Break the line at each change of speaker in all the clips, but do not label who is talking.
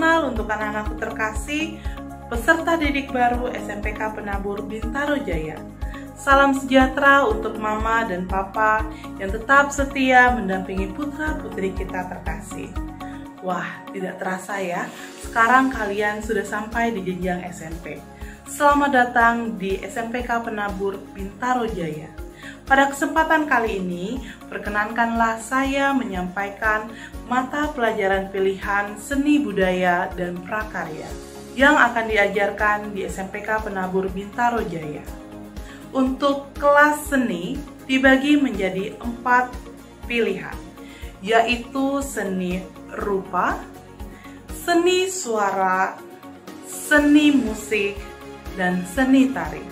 kenal untuk anak-anakku terkasih, peserta didik baru SMPK Penabur Bintaro Jaya. Salam sejahtera untuk Mama dan Papa yang tetap setia mendampingi putra-putri kita terkasih. Wah, tidak terasa ya, sekarang kalian sudah sampai di jenjang SMP. Selamat datang di SMPK Penabur Bintaro Jaya. Pada kesempatan kali ini, perkenankanlah saya menyampaikan mata pelajaran pilihan seni budaya dan prakarya yang akan diajarkan di SMPK Penabur Bintaro Jaya. Untuk kelas seni dibagi menjadi 4 pilihan, yaitu seni rupa, seni suara, seni musik, dan seni tari.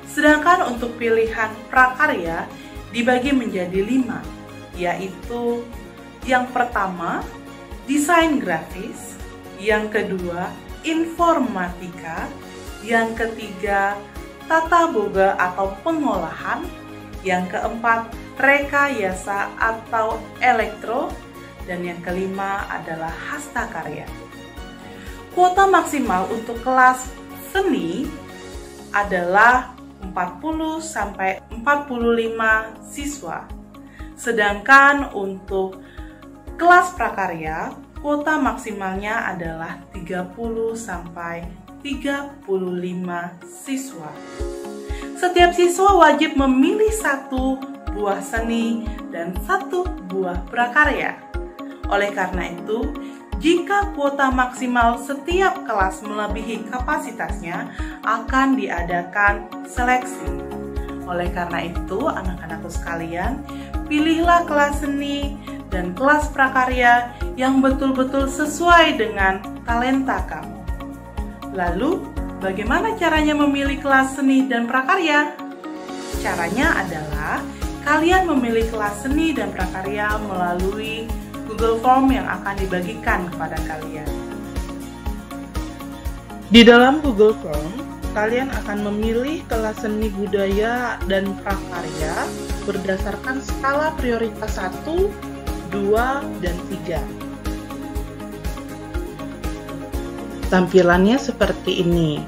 Sedangkan untuk pilihan prakarya dibagi menjadi 5, yaitu yang pertama, desain grafis, yang kedua, informatika, yang ketiga, tata boga atau pengolahan, yang keempat, rekayasa atau elektro, dan yang kelima adalah hastakarya. Kuota maksimal untuk kelas seni adalah 40-45 siswa. Sedangkan untuk kelas prakarya, kuota maksimalnya adalah 30-35 siswa. Setiap siswa wajib memilih 1 buah seni dan 1 buah prakarya. Oleh karena itu, jika kuota maksimal setiap kelas melebihi kapasitasnya, akan diadakan seleksi. Oleh karena itu, anak-anakku sekalian, pilihlah kelas seni dan kelas prakarya yang betul-betul sesuai dengan talenta kamu. Lalu, bagaimana caranya memilih kelas seni dan prakarya? Caranya adalah kalian memilih kelas seni dan prakarya melalui Google Form yang akan dibagikan kepada kalian. Di dalam Google Form, kalian akan memilih kelas seni budaya dan prakarya berdasarkan skala prioritas 1, 2, dan 3. Tampilannya seperti ini.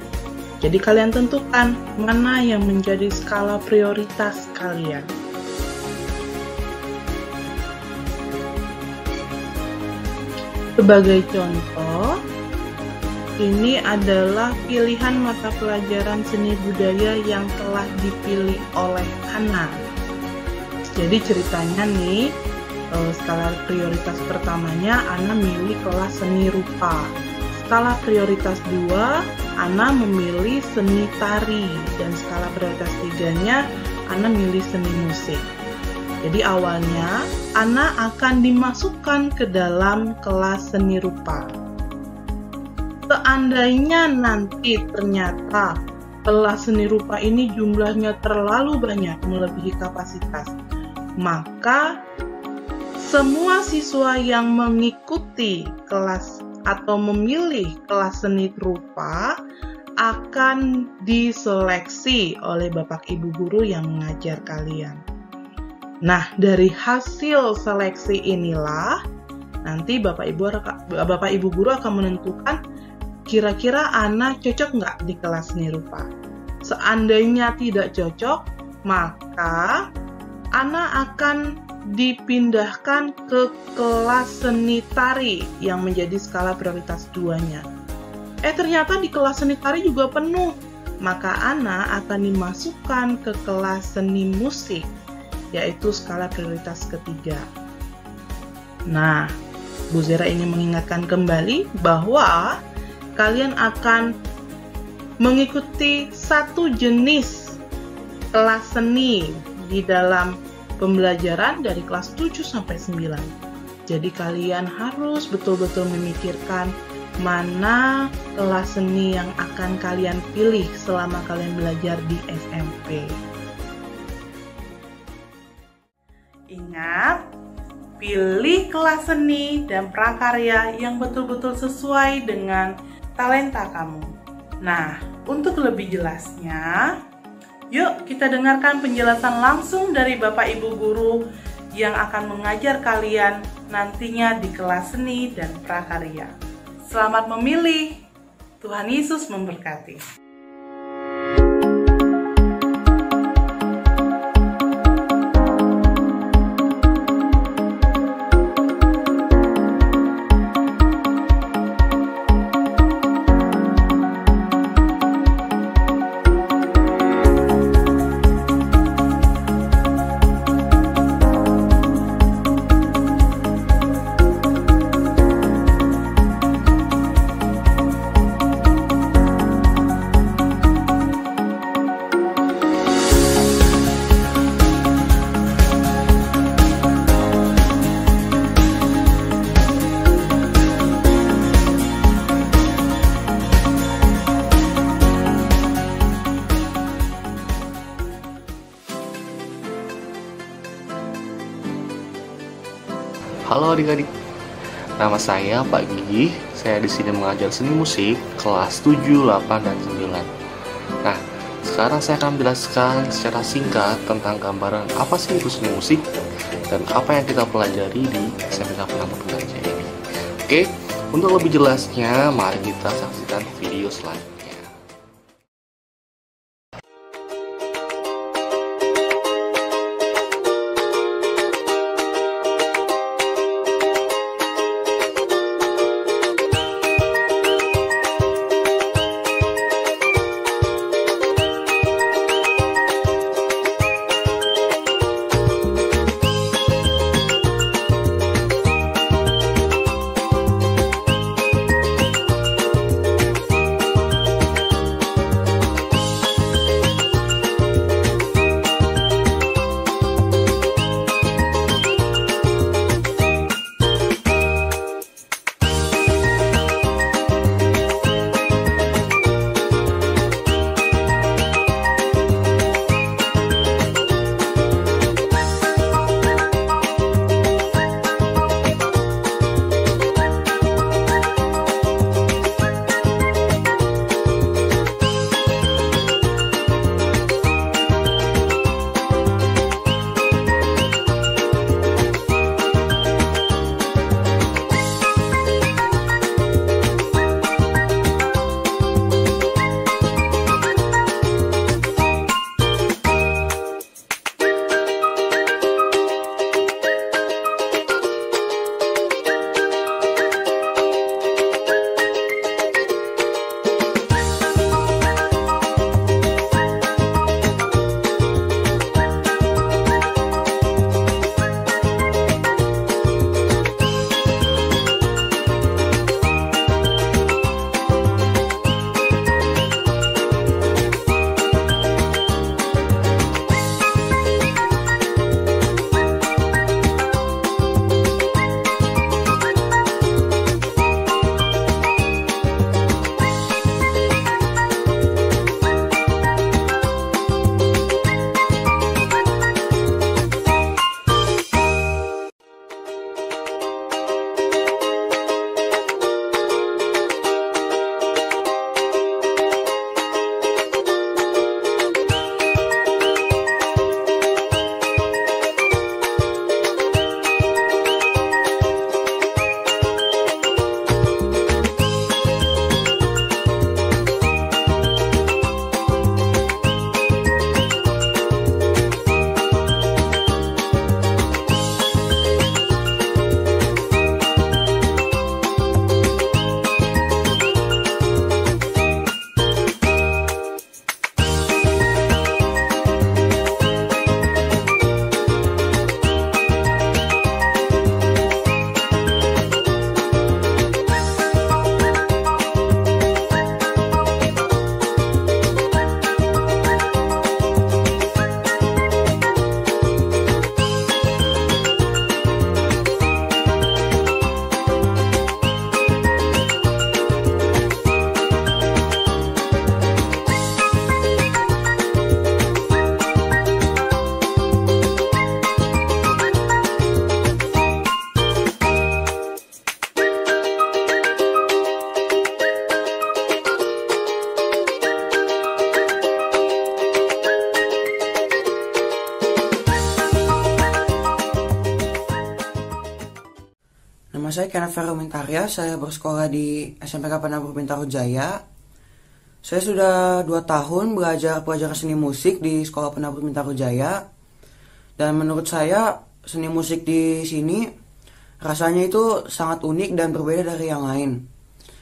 Jadi kalian tentukan mana yang menjadi skala prioritas kalian. Sebagai contoh, ini adalah pilihan mata pelajaran seni budaya yang telah dipilih oleh Ana. Jadi ceritanya nih, skala prioritas pertamanya Ana milih kelas seni rupa. Skala prioritas 2, Ana memilih seni tari. Dan skala prioritas 3-nya, Ana milih seni musik. Jadi awalnya, Ana akan dimasukkan ke dalam kelas seni rupa. Seandainya nanti ternyata kelas seni rupa ini jumlahnya terlalu banyak melebihi kapasitas, maka semua siswa yang mengikuti kelas atau memilih kelas seni rupa akan diseleksi oleh Bapak Ibu Guru yang mengajar kalian. Nah, dari hasil seleksi inilah nanti Bapak Ibu Guru akan menentukan kira-kira Ana cocok nggak di kelas seni rupa. Seandainya tidak cocok, maka Ana akan dipindahkan ke kelas seni tari yang menjadi skala prioritas 2-nya. Ternyata di kelas seni tari juga penuh, maka Ana akan dimasukkan ke kelas seni musik, yaitu skala prioritas ketiga. Nah, Bu Zera ingin mengingatkan kembali bahwa kalian akan mengikuti satu jenis kelas seni di dalam pembelajaran dari kelas 7 sampai 9. Jadi kalian harus betul-betul memikirkan mana kelas seni yang akan kalian pilih selama kalian belajar di SMP. Ingat, pilih kelas seni dan prakarya yang betul-betul sesuai dengan talenta kamu. Nah, untuk lebih jelasnya, yuk kita dengarkan penjelasan langsung dari Bapak Ibu Guru yang akan mengajar kalian nantinya di kelas seni dan prakarya. Selamat memilih. Tuhan Yesus memberkati.
Halo adik-adik, nama saya Pak Gigi. Saya di sini mengajar seni musik kelas 7, 8, dan 9. Nah, sekarang saya akan menjelaskan secara singkat tentang gambaran apa sih itu seni musik dan apa yang kita pelajari di SMK Penambang Pengajar ini. Oke, untuk lebih jelasnya, mari kita saksikan video selanjutnya.
saya Kenneth Ferumintarya, saya bersekolah di SMPK Penabur Bintaro Jaya. Saya sudah 2 tahun belajar pelajaran seni musik di Sekolah Penabur Bintaro Jaya. Dan menurut saya, seni musik di sini rasanya itu sangat unik dan berbeda dari yang lain.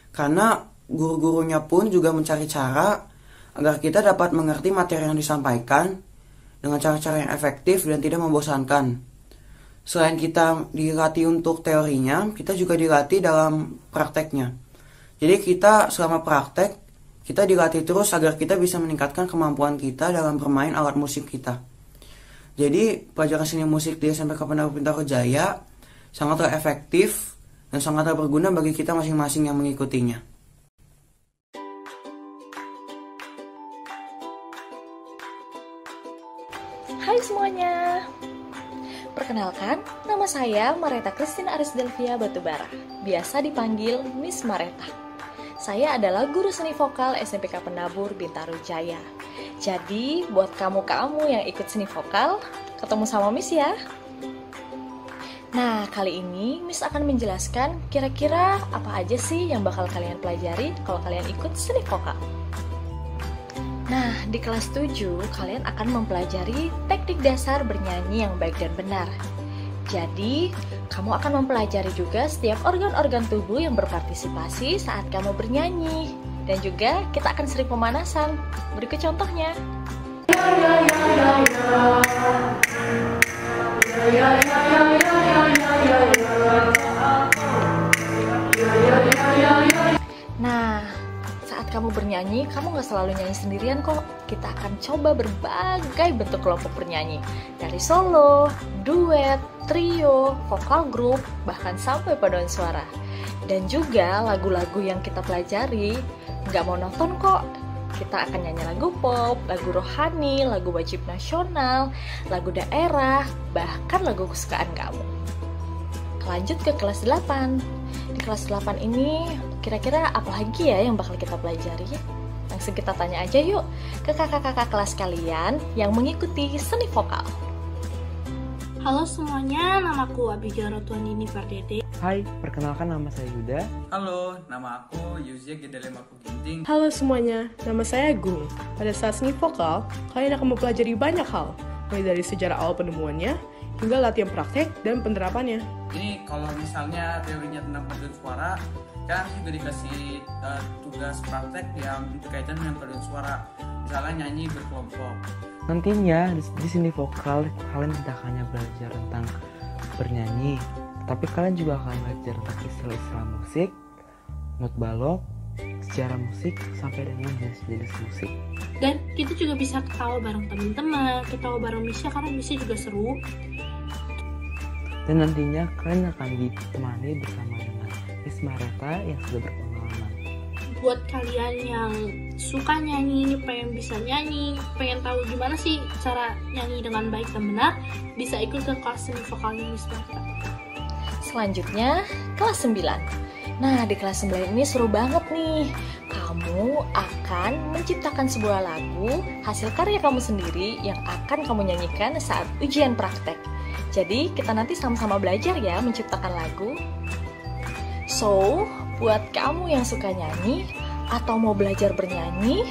Karena guru-gurunya pun juga mencari cara agar kita dapat mengerti materi yang disampaikan dengan cara-cara yang efektif dan tidak membosankan. Selain kita dilatih untuk teorinya, kita juga dilatih dalam prakteknya. Jadi kita selama praktek, kita dilatih terus agar kita bisa meningkatkan kemampuan kita dalam bermain alat musik kita. Jadi pelajaran seni musik di SMPK Penabur Bintaro Jaya sangatlah efektif dan sangatlah berguna bagi kita masing-masing yang mengikutinya.
Hai semuanya. Perkenalkan, nama saya Mareta Christine Arisdelvia Batubara, biasa dipanggil Miss Mareta. Saya adalah guru seni vokal SMPK Penabur Bintaro Jaya. Jadi, buat kamu-kamu yang ikut seni vokal, ketemu sama Miss ya. Nah, kali ini Miss akan menjelaskan kira-kira apa aja sih yang bakal kalian pelajari kalau kalian ikut seni vokal. Nah, di kelas 7, kalian akan mempelajari teknik dasar bernyanyi yang baik dan benar. Jadi, kamu akan mempelajari juga setiap organ-organ tubuh yang berpartisipasi saat kamu bernyanyi. Dan juga kita akan sering pemanasan. Berikut contohnya. Nah, saat kamu bernyanyi, kamu gak selalu nyanyi sendirian kok. Kita akan coba berbagai bentuk kelompok bernyanyi. Dari solo, duet, trio, vokal group, bahkan sampai paduan suara. Dan juga lagu-lagu yang kita pelajari gak monoton kok. Kita akan nyanyi lagu pop, lagu rohani, lagu wajib nasional, lagu daerah, bahkan lagu kesukaan kamu. Lanjut ke kelas 8. Di kelas 8 ini kira-kira apa lagi ya yang bakal kita pelajari? Langsung kita tanya aja yuk ke kakak-kakak kelas kalian yang mengikuti seni vokal.
Halo semuanya, namaku Abijara Tuandini Fardede.
Hai, perkenalkan nama saya Yuda.
Halo, nama aku Yuzia Gedelemaku Ginting.
Halo semuanya, nama saya Agung. Pada saat seni vokal, kalian akan mempelajari banyak hal, mulai dari sejarah awal penemuannya, hingga latihan praktek dan penerapannya.
Ini kalau misalnya teorinya tentang paduan suara, kan juga dikasih tugas praktek yang berkaitan dengan paduan suara. Misalnya nyanyi berkelompok.
Nantinya di seni vokal kalian tidak hanya belajar tentang bernyanyi, tapi kalian juga akan belajar tentang istilah-istilah musik, not balok, sejarah musik, sampai dengan jenis-jenis musik.
Dan kita juga bisa ketawa bareng teman-teman, ketawa bareng Misha karena Misha juga seru.
Dan nantinya kalian akan ditemani bersama dengan Miss Mareta yang sudah berpengalaman.
Buat kalian yang suka nyanyi, pengen bisa nyanyi, pengen tahu gimana sih cara nyanyi dengan baik dan benar, bisa ikut ke kelas seni vokalnya Miss Mareta.
Selanjutnya, kelas 9. Nah, di kelas 9 ini seru banget nih. Kamu akan menciptakan sebuah lagu hasil karya kamu sendiri yang akan kamu nyanyikan saat ujian praktek. Jadi, kita nanti sama-sama belajar ya menciptakan lagu. So, buat kamu yang suka nyanyi atau mau belajar bernyanyi,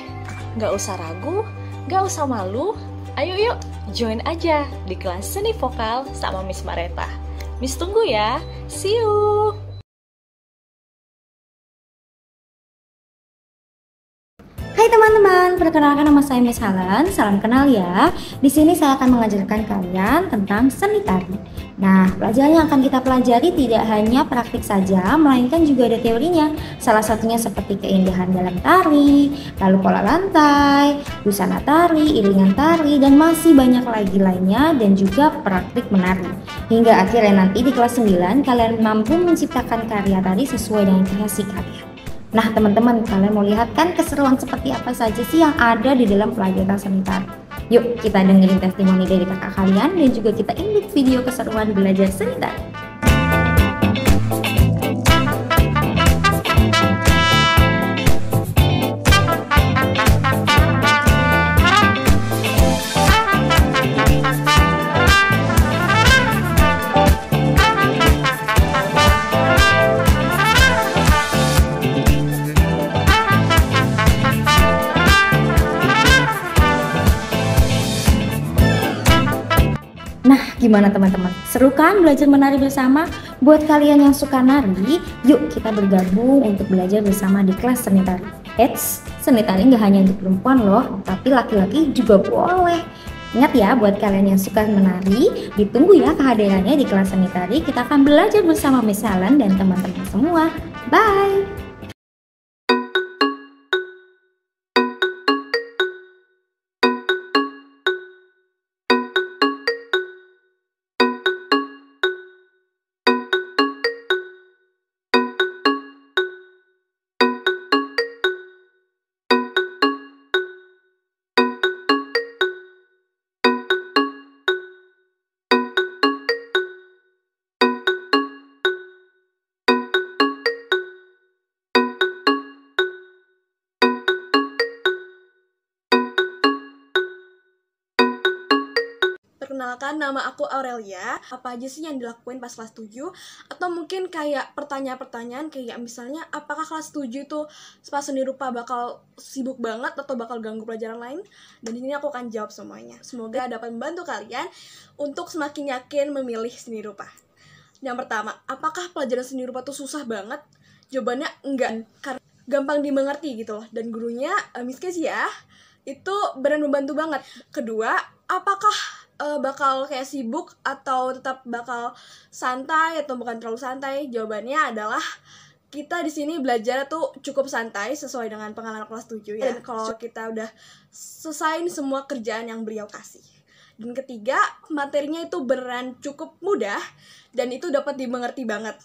gak usah ragu, gak usah malu, ayo yuk join aja di kelas seni vokal sama Miss Mareta. Miss tunggu ya, see you!
Hai teman-teman, perkenalkan nama saya Miss Helen. Salam kenal ya. Di sini saya akan mengajarkan kalian tentang seni tari. Nah, pelajaran yang akan kita pelajari tidak hanya praktik saja, melainkan juga ada teorinya. Salah satunya seperti keindahan dalam tari, lalu pola lantai, busana tari, iringan tari, dan masih banyak lagi lainnya, dan juga praktik menari. Hingga akhirnya nanti di kelas 9 kalian mampu menciptakan karya tari sesuai dengan kreasi kalian. Nah teman-teman, kalian mau lihat kan keseruan seperti apa saja sih yang ada di dalam pelajaran seni tari? Yuk kita dengerin testimoni dari kakak kalian dan juga kita intip video keseruan belajar seni tari. Gimana teman-teman? Seru kan belajar menari bersama? Buat kalian yang suka nari, yuk kita bergabung untuk belajar bersama di kelas seni tari. Eits, seni tari nggak hanya untuk perempuan loh, tapi laki-laki juga boleh. Ingat ya, buat kalian yang suka menari, ditunggu ya kehadirannya di kelas seni tari. Kita akan belajar bersama Miss Helen dan teman-teman semua. Bye!
Perkenalkan, nama aku Aurelia. Apa aja sih yang dilakuin pas kelas 7? Atau mungkin kayak pertanyaan-pertanyaan kayak misalnya, apakah kelas 7 itu pas seni rupa bakal sibuk banget atau bakal ganggu pelajaran lain? Dan di sini aku akan jawab semuanya. Semoga dapat membantu kalian untuk semakin yakin memilih seni rupa. Yang pertama, apakah pelajaran seni rupa itu susah banget? Jawabannya enggak, karena gampang dimengerti gitu loh. Dan gurunya, Miss Kezia, itu benar membantu banget. Kedua, apakah bakal kayak sibuk atau tetap bakal santai atau bukan terlalu santai? Jawabannya adalah kita di sini belajar tuh cukup santai sesuai dengan pengalaman kelas 7 ya. Dan kalau kita udah selesai semua kerjaan yang beliau kasih. Dan ketiga, materinya itu beneran cukup mudah dan itu dapat dimengerti banget.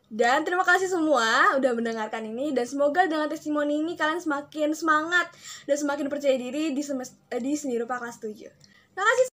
Dan terima kasih semua udah mendengarkan ini, dan semoga dengan testimoni ini kalian semakin semangat dan semakin percaya diri di seni rupa kelas 7. Terima kasih.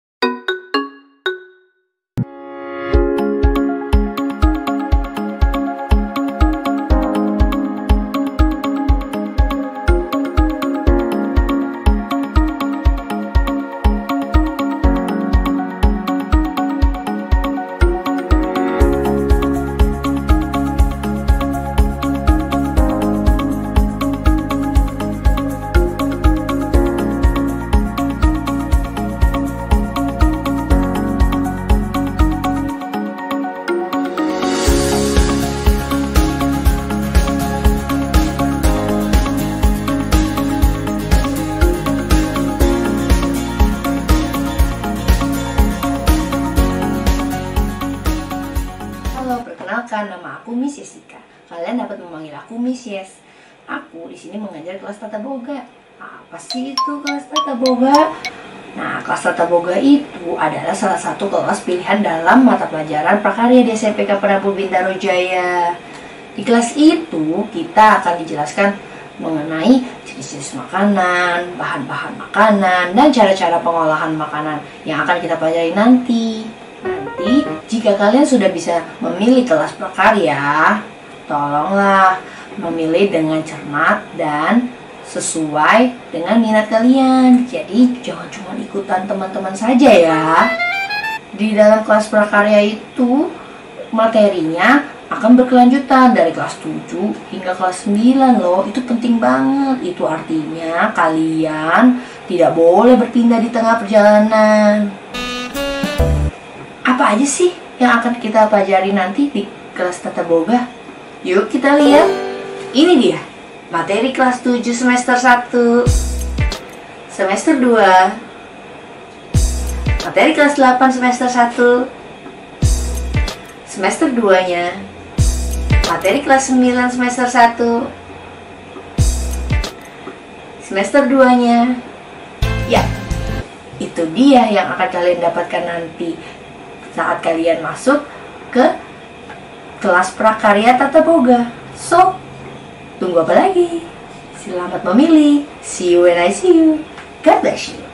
Perkenalkan, nama aku Miss Jessica. Kalian dapat memanggil aku Miss Yes. Aku di sini mengajar kelas Tata Boga. Apa sih itu kelas Tata Boga? Nah, kelas Tata Boga itu adalah salah satu kelas pilihan dalam mata pelajaran prakarya di SMPK Penabur Bintaro Jaya. Di kelas itu kita akan dijelaskan mengenai jenis-jenis makanan, bahan-bahan makanan, dan cara-cara pengolahan makanan yang akan kita pelajari nanti. Nanti, jika kalian sudah bisa memilih kelas prakarya, tolonglah memilih dengan cermat dan sesuai dengan minat kalian. Jadi, jangan cuma ikutan teman-teman saja ya. Di dalam kelas prakarya itu, materinya akan berkelanjutan dari kelas 7 hingga kelas 9 loh. Itu penting banget. Itu artinya kalian tidak boleh berpindah di tengah perjalanan. Apa aja sih yang akan kita pelajari nanti di kelas Tata Boga? Yuk kita lihat. Ini dia, materi kelas 7 semester 1. Semester 2. Materi kelas 8 semester 1. Semester 2-nya. Materi kelas 9 semester 1. Semester 2-nya. Ya, itu dia yang akan kalian dapatkan nanti saat kalian masuk ke kelas prakarya Tata Boga. So, tunggu apa lagi? Selamat memilih. See you when I see you. God bless you.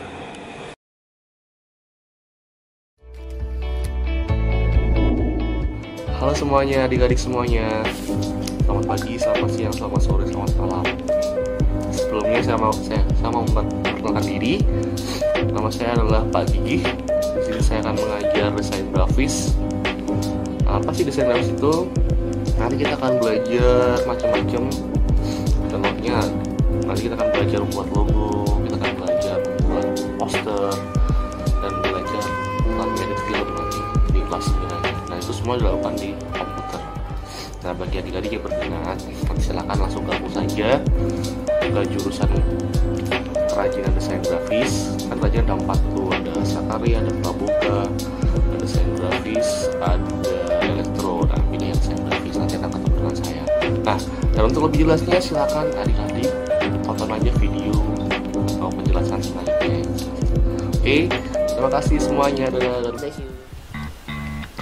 Halo semuanya, adik-adik semuanya. Selamat pagi, selamat siang, selamat sore, selamat malam. Sebelumnya saya mau memperkenalkan diri. Nama saya adalah Pak Gigi. Di sini saya akan mengajar desain grafis. Apa sih desain grafis itu? Nanti kita akan belajar macam-macam. Contohnya, nanti kita akan belajar membuat logo, kita akan belajar membuat poster, dan belajar tentang edit film nanti. semua dilakukan di komputer. Nah, bagi adik-adik yang berminat, silakan langsung gabung saja ke jurusan kerajinan desain grafis. Kan kerajinan ada 4 tuh, ada Sakarya, ada Praboga, ada desain grafis, ada elektro, dan pilih yang desain grafis. Nanti akan ketemu dengan saya. Nah, dan untuk lebih jelasnya silakan adik-adik tonton aja video atau penjelasan selanjutnya. Oke, terima kasih semuanya. Dan thank you.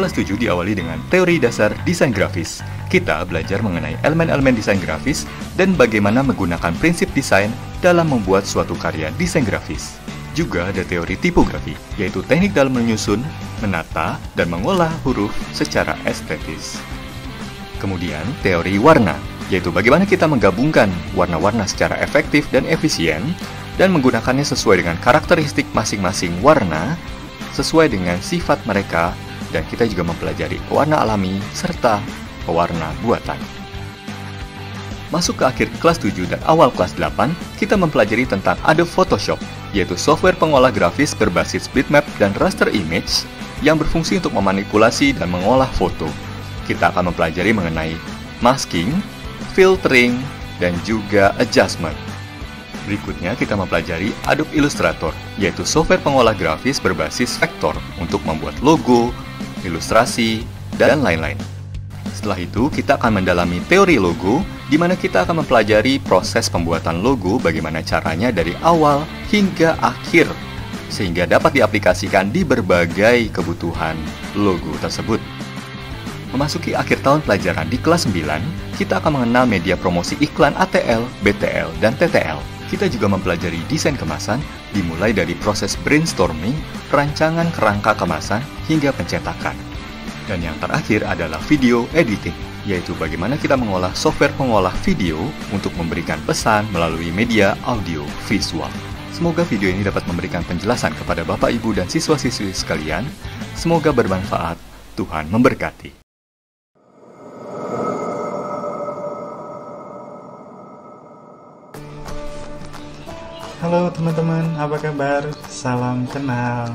Kelas 7 diawali dengan teori dasar desain grafis. Kita belajar mengenai elemen-elemen desain grafis dan bagaimana menggunakan prinsip desain dalam membuat suatu karya desain grafis. Juga ada teori tipografi, yaitu teknik dalam menyusun, menata, dan mengolah huruf secara estetis. Kemudian teori warna, yaitu bagaimana kita menggabungkan warna-warna secara efektif dan efisien dan menggunakannya sesuai dengan karakteristik masing-masing warna, sesuai dengan sifat mereka, dan kita juga mempelajari pewarna alami serta pewarna buatan. Masuk ke akhir kelas 7 dan awal kelas 8, kita mempelajari tentang Adobe Photoshop, yaitu software pengolah grafis berbasis bitmap dan raster image yang berfungsi untuk memanipulasi dan mengolah foto. Kita akan mempelajari mengenai masking, filtering, dan juga adjustment. Berikutnya kita mempelajari Adobe Illustrator, yaitu software pengolah grafis berbasis vektor untuk membuat logo, ilustrasi, dan lain-lain. Setelah itu, kita akan mendalami teori logo, di mana kita akan mempelajari proses pembuatan logo, bagaimana caranya dari awal hingga akhir, sehingga dapat diaplikasikan di berbagai kebutuhan logo tersebut. Memasuki akhir tahun pelajaran di kelas 9, kita akan mengenal media promosi iklan ATL, BTL, dan TTL. Kita juga mempelajari desain kemasan, dimulai dari proses brainstorming, rancangan kerangka kemasan, hingga pencetakan. Dan yang terakhir adalah video editing, yaitu bagaimana kita mengolah software pengolah video untuk memberikan pesan melalui media audio visual. Semoga video ini dapat memberikan penjelasan kepada Bapak, Ibu, dan siswa-siswi sekalian. Semoga bermanfaat. Tuhan memberkati.
Halo teman-teman, apa kabar? Salam kenal.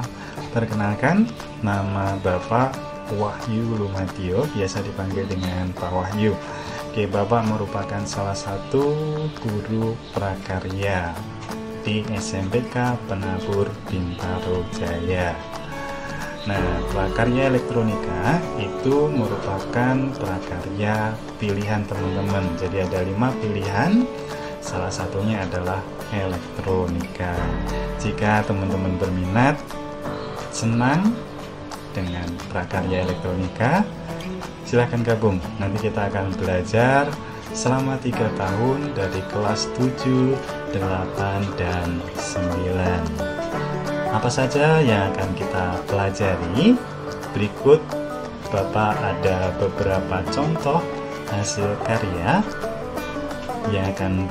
Perkenalkan, nama Bapak Wahyu Lumatio, biasa dipanggil dengan Pak Wahyu. Oke, Bapak merupakan salah satu guru prakarya di SMPK Penabur Bintaro Jaya. Nah, prakarya elektronika itu merupakan prakarya pilihan teman-teman. Jadi ada 5 pilihan. Salah satunya adalah elektronika. Jika teman-teman berminat, senang dengan prakarya elektronika, silahkan gabung. Nanti kita akan belajar selama 3 tahun dari kelas 7, 8, dan 9. Apa saja yang akan kita pelajari? Berikut Bapak ada beberapa contoh hasil karya yang akan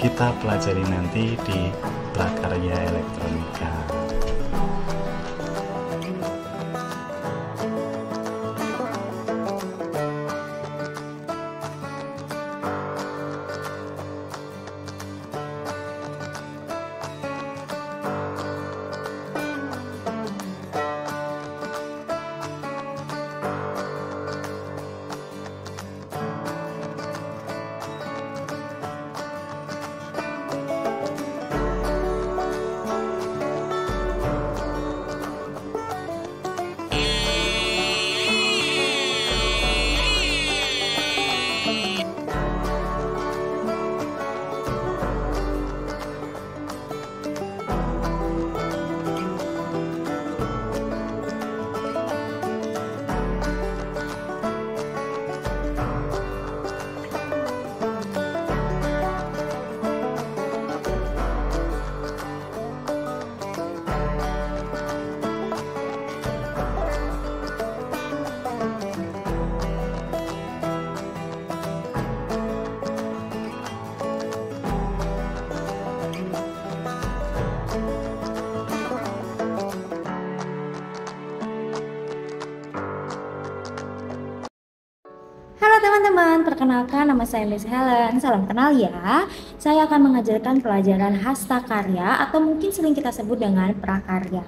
kita pelajari nanti di prakarya elektronika.
perkenalkan nama saya Miss Helen. Salam kenal ya. Saya akan mengajarkan pelajaran hastakarya atau mungkin sering kita sebut dengan prakarya.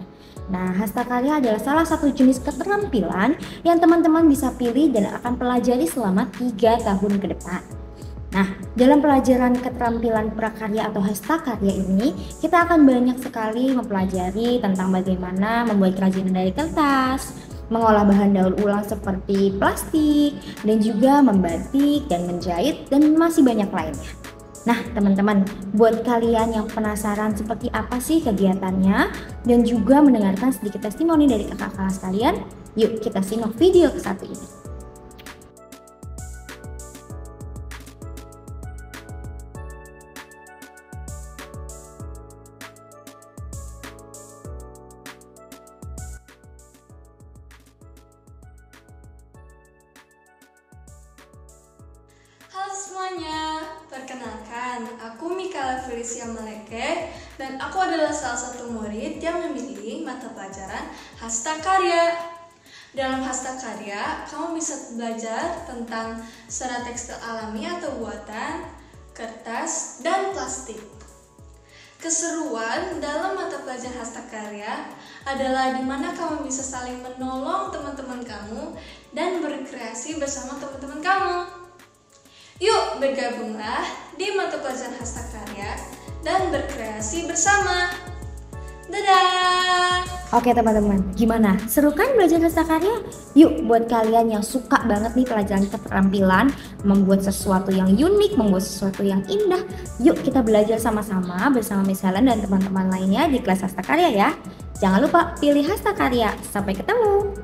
Nah, hastakarya adalah salah satu jenis keterampilan yang teman-teman bisa pilih dan akan pelajari selama 3 tahun ke depan. Nah, dalam pelajaran keterampilan prakarya atau hastakarya ini, kita akan banyak sekali mempelajari tentang bagaimana membuat kerajinan dari kertas, mengolah bahan daur ulang seperti plastik, dan juga membatik dan menjahit, dan masih banyak lainnya. Nah teman-teman, buat kalian yang penasaran seperti apa sih kegiatannya dan juga mendengarkan sedikit testimoni dari kakak kelas kalian, yuk kita simak video ke satu ini.
Halo semuanya, perkenalkan aku Mikaela Felicia Maleke dan aku adalah salah satu murid yang memilih mata pelajaran hastakarya. Dalam hastakarya, kamu bisa belajar tentang serat tekstil alami atau buatan, kertas, dan plastik. Keseruan dalam mata pelajaran hastakarya adalah di mana kamu bisa saling menolong teman-teman kamu dan berkreasi bersama teman-teman kamu. Yuk bergabunglah di mata pelajaran hastakarya dan berkreasi bersama. Dadah!
Oke teman-teman, gimana? Seru kan belajar hastakarya? Yuk buat kalian yang suka banget nih pelajaran keterampilan, membuat sesuatu yang unik, membuat sesuatu yang indah, yuk kita belajar sama-sama bersama Miss Helen dan teman-teman lainnya di kelas hastakarya ya. Jangan lupa pilih hastakarya. Sampai ketemu!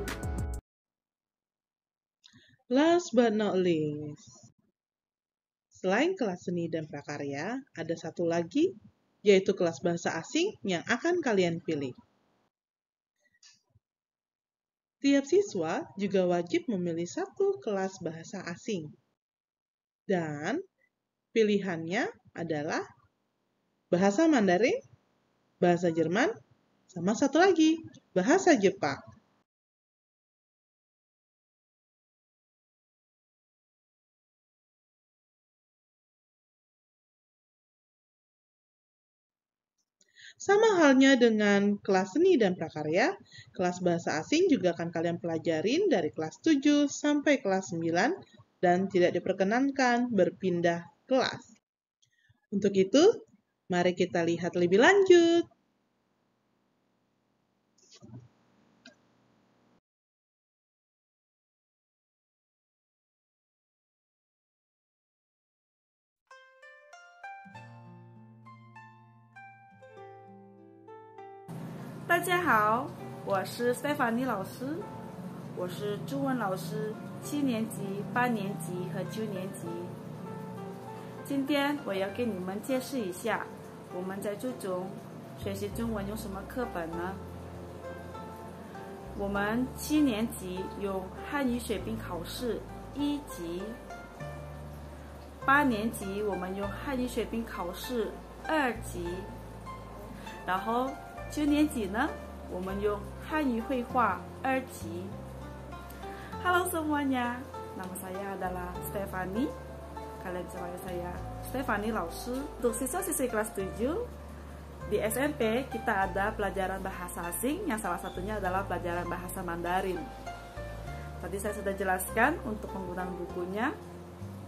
Last but not least, selain kelas seni dan prakarya, ada satu lagi, yaitu kelas bahasa asing yang akan kalian pilih. Tiap siswa juga wajib memilih satu kelas bahasa asing. Dan pilihannya adalah bahasa Mandarin, bahasa Jerman, sama satu lagi, bahasa Jepang. Sama halnya dengan kelas seni dan prakarya, kelas bahasa asing juga akan kalian pelajarin dari kelas 7 sampai kelas 9 dan tidak diperkenankan berpindah kelas. Untuk itu, mari kita lihat lebih lanjut.
大家好，我是 Stephanie 老师，我是中文老师，7年级、8年级和9年级。今天我要给你们解释一下，我们在初中学习中文用什么课本呢？我们7年级用汉语水平考试1级，8年级我们用汉语水平考试2级，然后9年级呢，我们用汉语绘画2级。Halo semuanya, nama saya adalah Stephanie. Kalian bisa panggil saya Stephanie老师. Untuk siswa-siswi kelas 7 di SMP kita ada pelajaran bahasa asing yang salah satunya adalah pelajaran bahasa Mandarin. Tadi saya sudah jelaskan untuk penggunaan bukunya.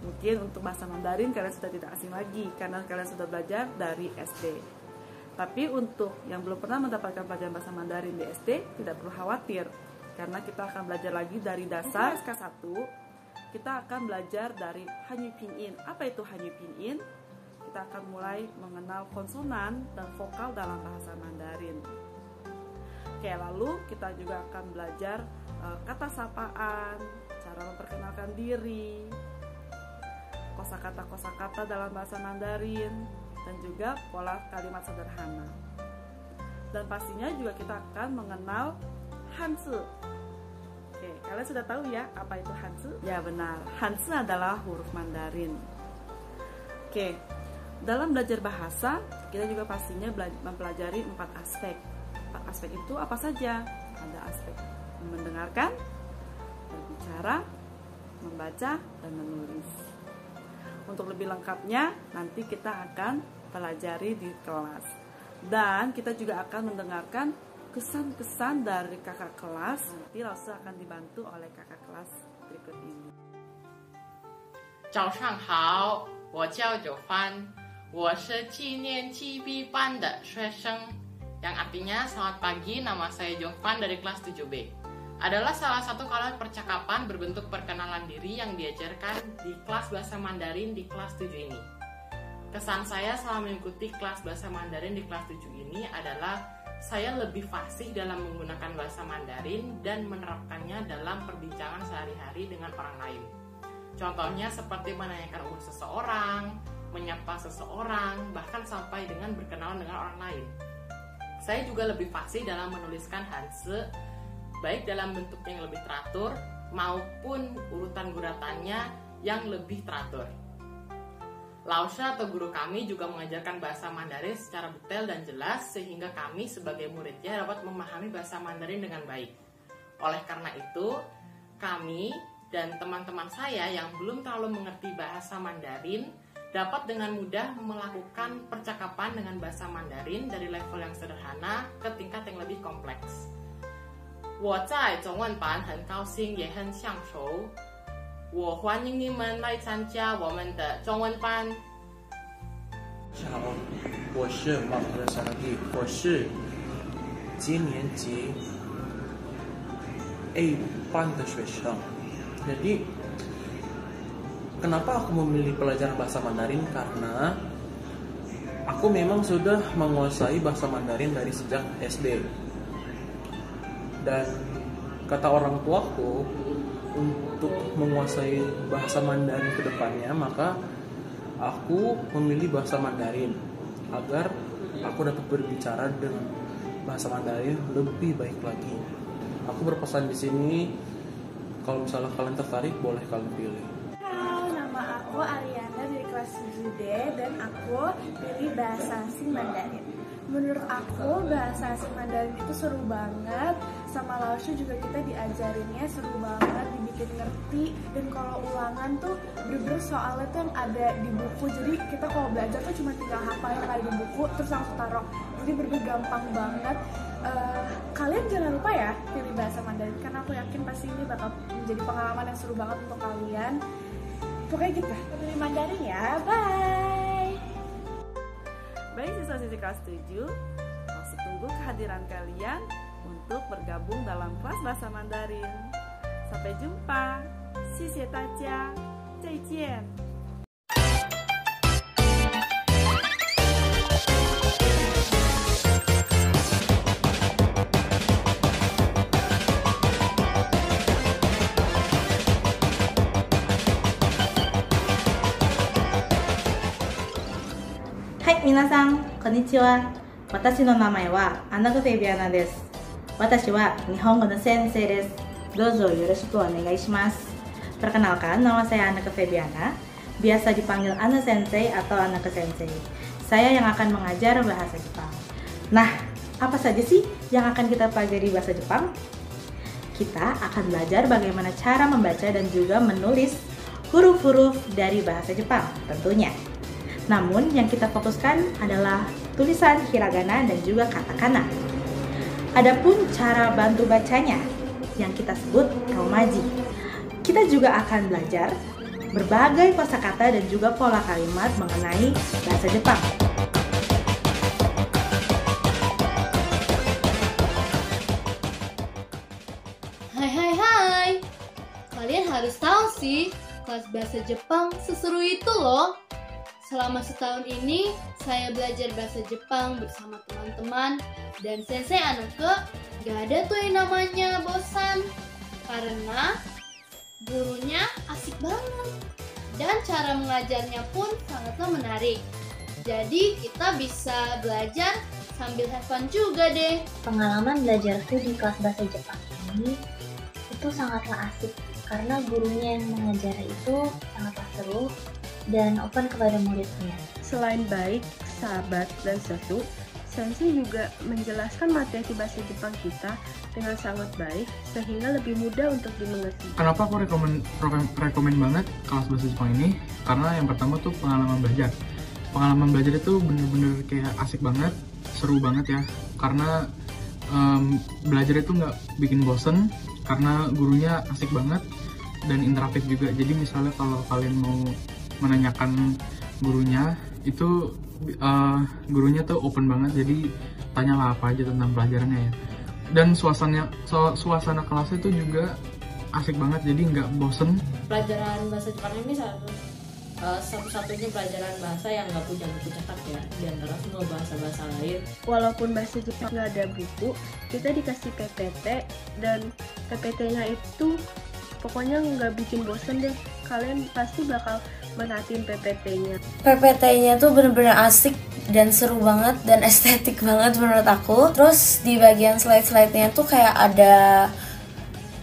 Mungkin untuk bahasa Mandarin kalian sudah tidak asing lagi karena kalian sudah belajar dari SD. Tapi untuk yang belum pernah mendapatkan pelajaran bahasa Mandarin di SD, tidak perlu khawatir. Karena kita akan belajar lagi dari dasar SK1. Kita akan belajar dari Hanyu Pinyin. Apa itu Hanyu Pinyin? Kita akan mulai mengenal konsonan dan vokal dalam bahasa Mandarin. Oke, lalu kita juga akan belajar kata sapaan, cara memperkenalkan diri, kosakata-kosakata dalam bahasa Mandarin, dan juga pola kalimat sederhana. Dan pastinya juga kita akan mengenal Hanzi. Oke, kalian sudah tahu ya apa itu Hanzi? Ya benar, Hanzi adalah huruf Mandarin. Oke, dalam belajar bahasa kita juga pastinya mempelajari 4 aspek. 4 aspek itu apa saja? Ada aspek mendengarkan, berbicara, membaca, dan menulis. Untuk lebih lengkapnya, nanti kita akan pelajari di kelas. Dan kita juga akan mendengarkan kesan-kesan dari kakak kelas. Nanti Lausa akan dibantu oleh kakak kelas berikut ini.
早上好，我叫九帆，我是7年级B班的学生. Yang artinya, selamat pagi, nama saya Jongfan dari kelas 7B. Adalah salah satu alat percakapan berbentuk perkenalan diri yang diajarkan di kelas bahasa Mandarin di kelas 7 ini. Kesan saya selama mengikuti kelas bahasa Mandarin di kelas 7 ini adalah saya lebih fasih dalam menggunakan bahasa Mandarin dan menerapkannya dalam perbincangan sehari-hari dengan orang lain. Contohnya seperti menanyakan umur seseorang, menyapa seseorang, bahkan sampai dengan berkenalan dengan orang lain. Saya juga lebih fasih dalam menuliskan hanse, baik dalam bentuk yang lebih teratur maupun urutan guratannya yang lebih teratur. Lausa atau guru kami juga mengajarkan bahasa Mandarin secara detail dan jelas sehingga kami sebagai muridnya dapat memahami bahasa Mandarin dengan baik. Oleh karena itu, kami dan teman-teman saya yang belum terlalu mengerti bahasa Mandarin dapat dengan mudah melakukan percakapan dengan bahasa Mandarin dari level yang sederhana ke tingkat yang lebih kompleks. 我在中文班很高兴也很享受，我欢迎你们来参加我们的中文班。
大家好，我是马德沙利，我是7年级 A 班的学生。Jadi, kenapa aku memilih pelajaran bahasa Mandarin? Karena aku memang sudah menguasai bahasa Mandarin dari sejak SD. Dan kata orang tuaku, untuk menguasai bahasa Mandarin ke depannya, maka aku memilih bahasa Mandarin agar aku dapat berbicara dengan bahasa Mandarin lebih baik lagi. Aku berpesan di sini, kalau misalnya kalian tertarik, boleh kalian pilih.
Halo, nama aku Ariana dari kelas 7D dan aku pilih bahasa asing Mandarin. Menurut aku bahasa asing Mandarin itu seru banget. Sama Laosha juga kita diajarinnya seru banget, dibikin ngerti. Dan kalau ulangan tuh bener-bener soalnya tuh yang ada di buku. Jadi kita kalau belajar tuh cuma tinggal hafal yang ada di buku terus langsung taruh. Jadi bener-bener gampang banget. Kalian jangan lupa ya pilih bahasa Mandarin karena aku yakin pasti ini bakal menjadi pengalaman yang seru banget untuk kalian. Pokoknya gitu, pilih Mandarin ya, bye.
Baik siswa-siswi kelas 7, masih tunggu kehadiran kalian untuk bergabung dalam kelas bahasa Mandarin. Sampai jumpa, 谢谢大家，再见。
皆さん、こんにちは。私の名前はアナグフェビアナです。私は日本語の先生です。どうぞよろしくお願いします。Perkenalkan, nama saya Anaka Febiana, biasa dipanggil Ana Sensei atau Anaka Sensei. Saya yang akan mengajar bahasa Jepang. Nah, apa saja sih yang akan kita pelajari bahasa Jepang? Kita akan belajar bagaimana cara membaca dan juga menulis huruf-huruf dari bahasa Jepang tentunya. Namun yang kita fokuskan adalah tulisan hiragana dan juga katakana. Adapun cara bantu bacanya yang kita sebut romaji. Kita juga akan belajar berbagai kosakata dan juga pola kalimat mengenai bahasa Jepang.
Hai. Kalian harus tahu sih, kelas bahasa Jepang seseru itu loh. Selama setahun ini, saya belajar bahasa Jepang bersama teman-teman dan Sensei Anaka. Gak ada tuh yang namanya bosan. Karena gurunya asik banget. Dan cara mengajarnya pun sangatlah menarik. Jadi kita bisa belajar sambil have fun juga deh.
Pengalaman belajarku di kelas bahasa Jepang ini itu sangatlah asik. Karena gurunya yang mengajar itu sangatlah seru dan open kepada muridnya.
Selain baik, sahabat, dan seru,
Sensei juga menjelaskan materi bahasa Jepang kita dengan sangat baik sehingga lebih mudah untuk dimengerti.
Kenapa aku rekomen banget kelas bahasa Jepang ini? Karena yang pertama tuh pengalaman belajar. Pengalaman belajar itu bener-bener kayak asik banget, seru banget ya. Karena belajar itu nggak bikin bosen, karena gurunya asik banget dan interaktif juga. Jadi misalnya kalau kalian mau menanyakan gurunya, itu gurunya tuh open banget, jadi tanyalah apa aja tentang pelajarannya ya. Dan suasana kelasnya tuh juga asik banget, jadi nggak bosen.
Pelajaran bahasa Jepang ini satu-satunya pelajaran bahasa yang nggak punya buku cetak ya, di antara semua bahasa-bahasa lain.
Walaupun bahasa Jepang nggak ada buku, kita dikasih PPT, dan PPT-nya itu pokoknya nggak bikin bosen deh. Kalian pasti bakal merhatiin PPT-nya.
PPT-nya tuh bener-bener asik dan seru banget dan estetik banget menurut aku. Terus di bagian slide-slide-nya tuh kayak ada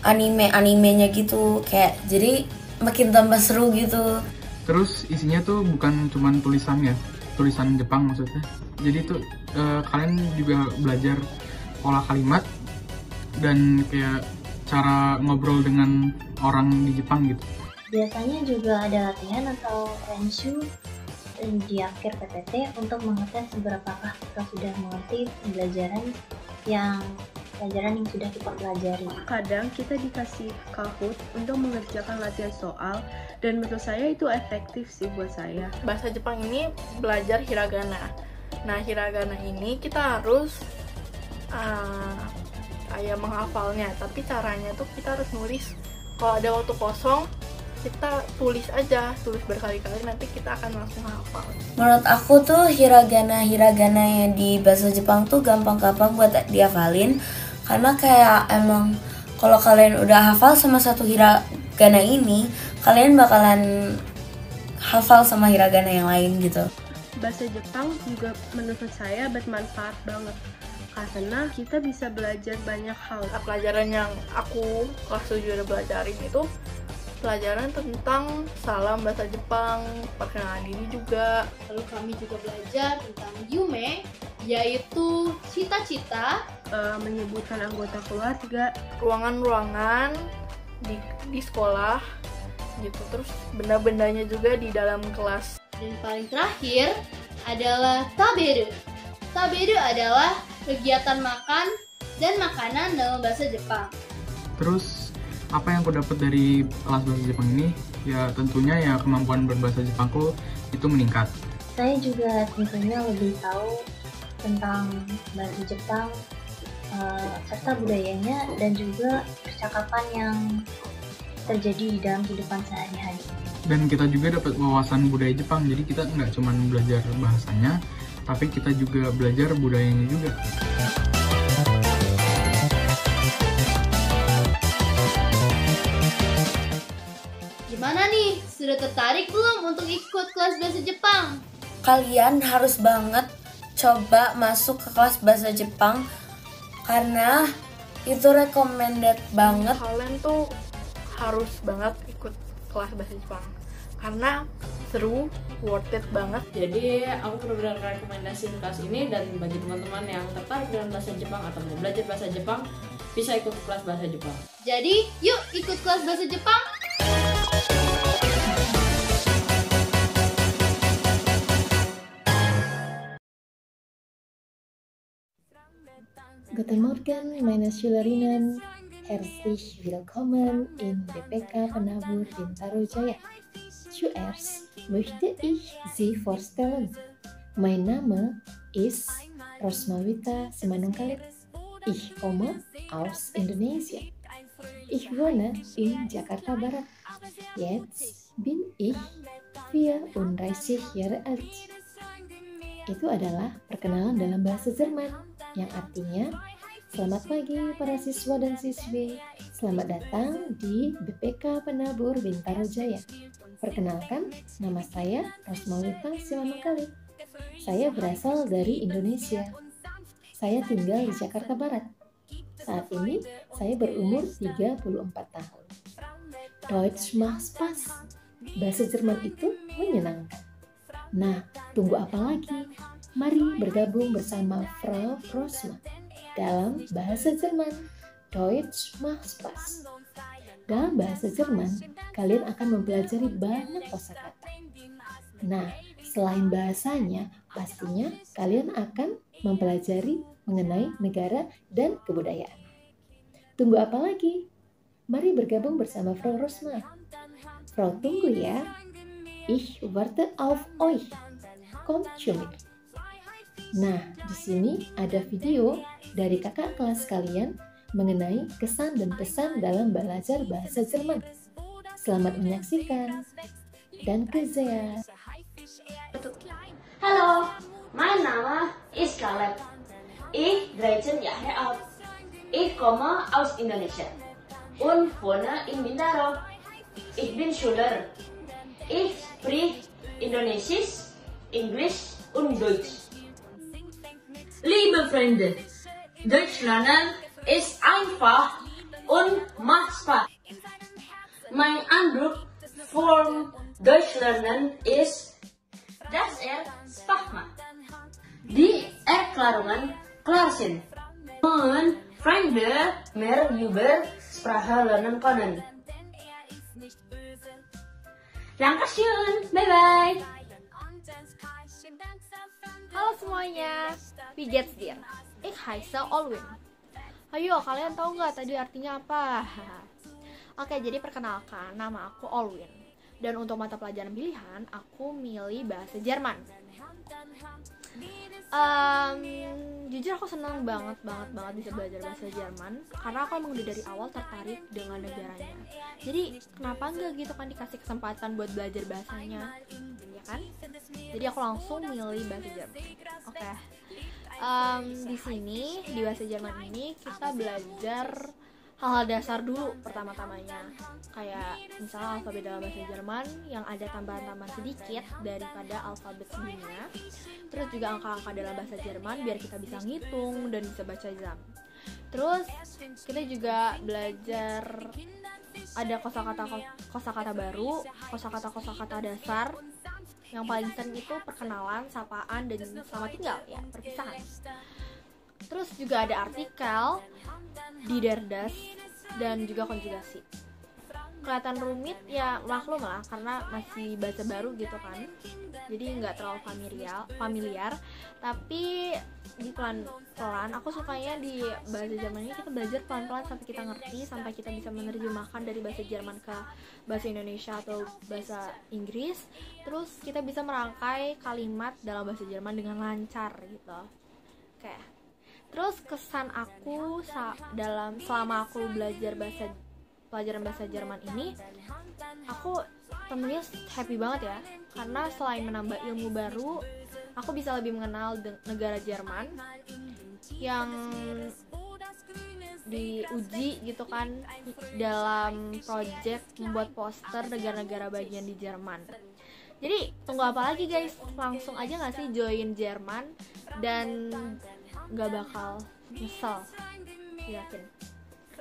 anime-animenya gitu, kayak jadi makin tambah seru gitu.
Terus isinya tuh bukan cuman tulisan ya, tulisan Jepang maksudnya. Jadi tuh kalian juga belajar pola kalimat dan kayak cara ngobrol dengan orang di Jepang gitu.
Biasanya juga ada latihan atau renshu di akhir PPT untuk mengetes seberapakah kita sudah mengerti pelajaran yang sudah kita pelajari.
Kadang kita dikasih Kahoot untuk mengerjakan latihan soal, dan menurut saya itu efektif sih buat saya.
Bahasa Jepang ini belajar hiragana. Nah, hiragana ini kita harus kayak menghafalnya, tapi caranya tuh kita harus nulis. Kalau ada waktu kosong, kita tulis aja, tulis berkali-kali, nanti kita akan langsung hafal.
Menurut aku tuh hiragana yang di bahasa Jepang tuh gampang-gampang buat dihafalin, karena kayak emang kalau kalian udah hafal sama satu hiragana ini, kalian bakalan hafal sama hiragana yang lain gitu.
Bahasa Jepang juga menurut saya bermanfaat banget, karena kita bisa belajar banyak hal.
Pelajaran yang aku kelas 7 udah belajarin itu pelajaran tentang salam bahasa Jepang, perkenalan diri juga.
Lalu kami juga belajar tentang yume, yaitu cita-cita,
menyebutkan anggota keluarga,
ruangan-ruangan di sekolah gitu, terus benda-bendanya juga di dalam kelas.
Dan paling terakhir adalah taberu. Taberu adalah kegiatan makan dan makanan dalam bahasa Jepang.
Terus apa yang aku dapat dari kelas bahasa Jepang ini? Ya tentunya ya kemampuan berbahasa Jepangku itu meningkat.
Saya juga tentunya lebih tahu tentang bahasa Jepang serta budayanya dan juga percakapan yang terjadi di dalam kehidupan sehari-hari.
Dan kita juga dapat wawasan budaya Jepang, jadi kita nggak cuma belajar bahasanya, tapi kita juga belajar budayanya juga.
Gimana nih? Sudah tertarik belum untuk ikut kelas bahasa Jepang?
Kalian harus banget coba masuk ke kelas bahasa Jepang, karena itu recommended banget.
Kalian tuh harus banget ikut kelas bahasa Jepang karena seru, worth it banget.
Jadi aku benar-benar rekomendasi kelas ini, dan bagi teman-teman yang tertarik dengan bahasa Jepang atau mau belajar bahasa Jepang, bisa ikut kelas bahasa Jepang.
Jadi yuk ikut kelas bahasa Jepang.
Guten Morgen, meine Schülerinnen. Herzlich willkommen in BPK Penabur Bintaro Jaya. Zuerst möchte ich Sie vorstellen. Mein Name ist Rosmawita Simanungkalit. Ich komme aus Indonesia. Ich wohne in Jakarta Barat. Jetzt bin ich 34 Jahre alt. Itu adalah perkenalan dalam bahasa Jerman, yang artinya selamat pagi para siswa dan siswi, selamat datang di BPK Penabur Bintaro Jaya. Perkenalkan, nama saya Rosmawita Simanungkalit. Saya berasal dari Indonesia. Saya tinggal di Jakarta Barat. Saat ini saya berumur 34 tahun. Deutsch macht Spaß. Bahasa Jerman itu menyenangkan. Nah, tunggu apa lagi? Mari bergabung bersama Frau Rosma dalam bahasa Jerman, Deutsch macht Spaß. Dalam bahasa Jerman, kalian akan mempelajari banyak kosakata. Nah, selain bahasanya, pastinya kalian akan mempelajari mengenai negara dan kebudayaan. Tunggu apa lagi? Mari bergabung bersama Frau Rosma. Frau tunggu ya. Ich warte auf euch. Kommt zu mir. Nah, di sini ada video dari kakak kelas kalian mengenai kesan dan pesan dalam belajar bahasa Jerman. Selamat menyaksikan. Danke sehr.
Hallo, mein Name ist Caleb. Ich 13 Jahre alt. Ich komme aus Indonesia und wohne in Bintaro. Ich bin Schüler. Ich spreche Indonesisch, Englisch und Deutsch. Liebe Freunde, Deutsch lernen ist einfach und macht Spaß. Mein Eindruck von Deutsch lernen ist, dass Spaß macht. Die Erklärungen klar sind und Freunde mehr über Sprache lernen können. Dankeschön, bye-bye.
Halo semuanya, wie geht's dir? Ich heiße Olwin. Ayo, kalian tahu nggak tadi artinya apa? Oke, jadi perkenalkan, nama aku Olwin. Dan untuk mata pelajaran pilihan, aku milih bahasa Jerman. Jujur aku senang banget bisa belajar bahasa Jerman karena aku emang udah dari awal tertarik dengan negaranya. Jadi kenapa enggak gitu kan dikasih kesempatan buat belajar bahasanya, ya kan? Jadi aku langsung milih bahasa Jerman. Oke. Di sini di bahasa Jerman ini kita belajar hal-hal dasar dulu pertama-tamanya, kayak misalnya alfabet dalam bahasa Jerman yang ada tambahan-tambahan sedikit daripada alfabet sebelumnya. Terus juga angka-angka dalam bahasa Jerman biar kita bisa ngitung dan bisa baca jam. Terus kita juga belajar ada kosakata baru, kosakata dasar. Yang paling sering itu perkenalan, sapaan, dan selamat tinggal, ya, perpisahan. Terus juga ada artikel, die das, dan juga konjugasi. Kelihatan rumit, ya maklum lah, karena masih bahasa baru gitu kan. Jadi nggak terlalu familiar. Tapi di pelan-pelan, aku sukanya di bahasa Jerman ini kita belajar pelan-pelan sampai kita ngerti, sampai kita bisa menerjemahkan dari bahasa Jerman ke bahasa Indonesia atau bahasa Inggris. Terus kita bisa merangkai kalimat dalam bahasa Jerman dengan lancar gitu. Oke. Terus kesan aku selama aku belajar pelajaran bahasa Jerman ini, aku tentunya happy banget ya, karena selain menambah ilmu baru, aku bisa lebih mengenal negara Jerman yang diuji gitu kan dalam project membuat poster negara-negara bagian di Jerman. Jadi tunggu apa lagi guys, langsung aja gak sih join Jerman dan gak bakal nyesel, yakin.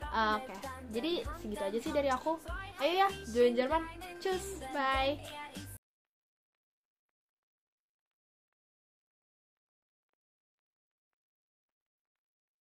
Oke, jadi segitu aja sih dari aku. Ayo ya, join Jerman. Cus, bye.